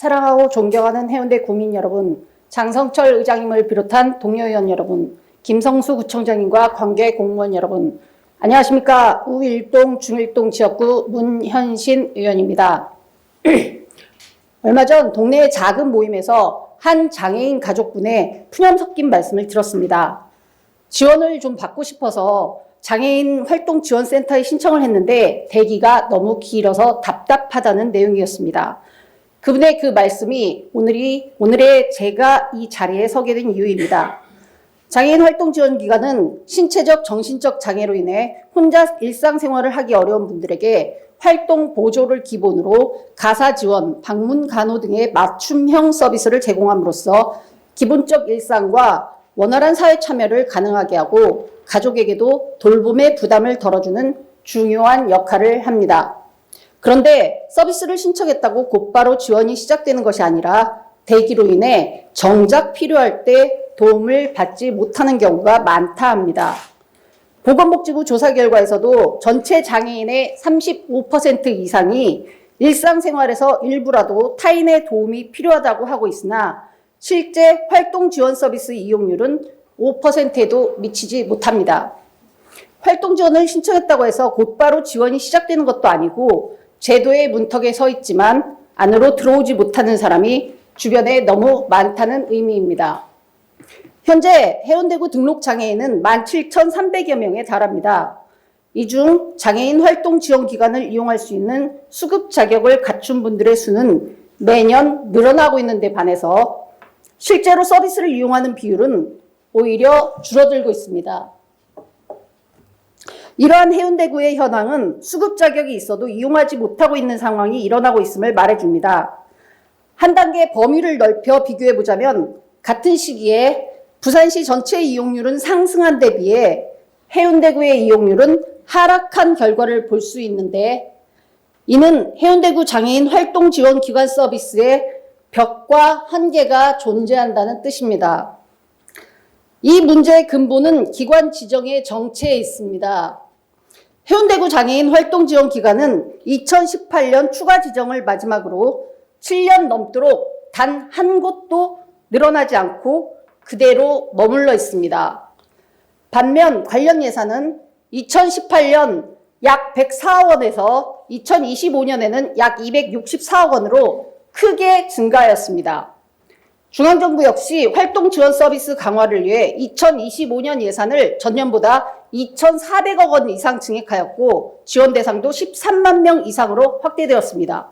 사랑하고 존경하는 해운대 구민 여러분, 장성철 의장님을 비롯한 동료 의원 여러분, 김성수 구청장님과 관계 공무원 여러분, 안녕하십니까. 우일동 중일동 지역구 문현신 의원입니다. 얼마 전 동네 작은 모임에서 한 장애인 가족분의 푸념 섞인 말씀을 들었습니다. 지원을 좀 받고 싶어서 장애인 활동지원센터에 신청을 했는데 대기가 너무 길어서 답답하다는 내용이었습니다. 그분의 그 말씀이 오늘의 제가 이 자리에 서게 된 이유입니다. 장애인 활동지원기관은 신체적, 정신적 장애로 인해 혼자 일상생활을 하기 어려운 분들에게 활동 보조를 기본으로 가사 지원, 방문 간호 등의 맞춤형 서비스를 제공함으로써 기본적 일상과 원활한 사회 참여를 가능하게 하고 가족에게도 돌봄의 부담을 덜어주는 중요한 역할을 합니다. 그런데 서비스를 신청했다고 곧바로 지원이 시작되는 것이 아니라 대기로 인해 정작 필요할 때 도움을 받지 못하는 경우가 많다 합니다. 보건복지부 조사 결과에서도 전체 장애인의 35% 이상이 일상생활에서 일부라도 타인의 도움이 필요하다고 하고 있으나 실제 활동 지원 서비스 이용률은 5%에도 미치지 못합니다. 활동 지원을 신청했다고 해서 곧바로 지원이 시작되는 것도 아니고 제도의 문턱에 서 있지만 안으로 들어오지 못하는 사람이 주변에 너무 많다는 의미입니다. 현재 해운대구 등록장애인은 17,300여 명에 달합니다. 이 중 장애인 활동 지원 기관을 이용할 수 있는 수급 자격을 갖춘 분들의 수는 매년 늘어나고 있는데 반해서 실제로 서비스를 이용하는 비율은 오히려 줄어들고 있습니다. 이러한 해운대구의 현황은 수급 자격이 있어도 이용하지 못하고 있는 상황이 일어나고 있음을 말해줍니다. 한 단계 범위를 넓혀 비교해보자면 같은 시기에 부산시 전체 이용률은 상승한 데 비해 해운대구의 이용률은 하락한 결과를 볼 수 있는데 이는 해운대구 장애인 활동 지원 기관 서비스에 벽과 한계가 존재한다는 뜻입니다. 이 문제의 근본은 기관 지정의 정체에 있습니다. 해운대구 장애인 활동 지원 기관은 2018년 추가 지정을 마지막으로 7년 넘도록 단 한 곳도 늘어나지 않고 그대로 머물러 있습니다. 반면 관련 예산은 2018년 약 104억 원에서 2025년에는 약 264억 원으로 크게 증가하였습니다. 중앙정부 역시 활동 지원 서비스 강화를 위해 2025년 예산을 전년보다 2,400억 원 이상 증액하였고 지원 대상도 13만 명 이상으로 확대되었습니다.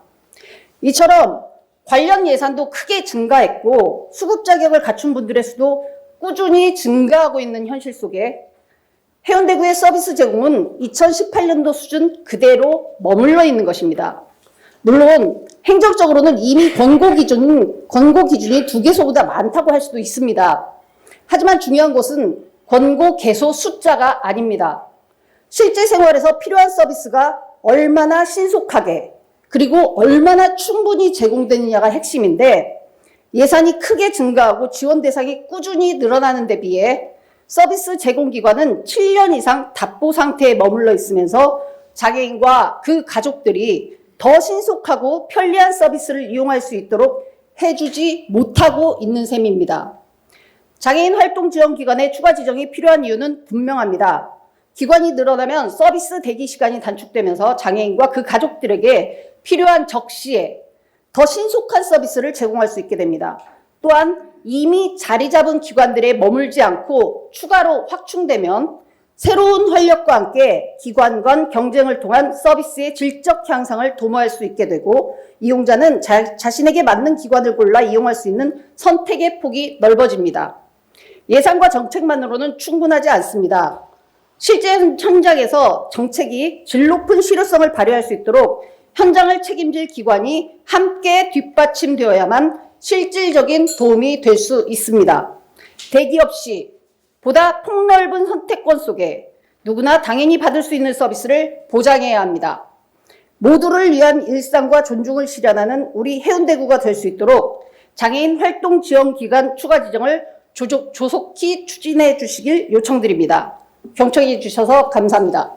이처럼 관련 예산도 크게 증가했고 수급 자격을 갖춘 분들의 수도 꾸준히 증가하고 있는 현실 속에 해운대구의 서비스 제공은 2018년도 수준 그대로 머물러 있는 것입니다. 물론 행정적으로는 이미 권고 기준이 2개소보다 많다고 할 수도 있습니다. 하지만 중요한 것은 권고 개소 숫자가 아닙니다. 실제 생활에서 필요한 서비스가 얼마나 신속하게 그리고 얼마나 충분히 제공되느냐가 핵심인데 예산이 크게 증가하고 지원 대상이 꾸준히 늘어나는 데 비해 서비스 제공기관은 7년 이상 답보 상태에 머물러 있으면서 장애인과 그 가족들이 더 신속하고 편리한 서비스를 이용할 수 있도록 해주지 못하고 있는 셈입니다. 장애인 활동지원기관의 추가 지정이 필요한 이유는 분명합니다. 기관이 늘어나면 서비스 대기 시간이 단축되면서 장애인과 그 가족들에게 필요한 적시에 더 신속한 서비스를 제공할 수 있게 됩니다. 또한 이미 자리 잡은 기관들에 머물지 않고 추가로 확충되면 새로운 활력과 함께 기관 간 경쟁을 통한 서비스의 질적 향상을 도모할 수 있게 되고 이용자는 자신에게 맞는 기관을 골라 이용할 수 있는 선택의 폭이 넓어집니다. 예산과 정책만으로는 충분하지 않습니다. 실제 현장에서 정책이 질 높은 실효성을 발휘할 수 있도록 현장을 책임질 기관이 함께 뒷받침되어야만 실질적인 도움이 될 수 있습니다. 대기 없이 보다 폭넓은 선택권 속에 누구나 당연히 받을 수 있는 서비스를 보장해야 합니다. 모두를 위한 일상과 존중을 실현하는 우리 해운대구가 될 수 있도록 장애인 활동 지원 기관 추가 지정을 조속히 추진해 주시길 요청드립니다. 경청해 주셔서 감사합니다.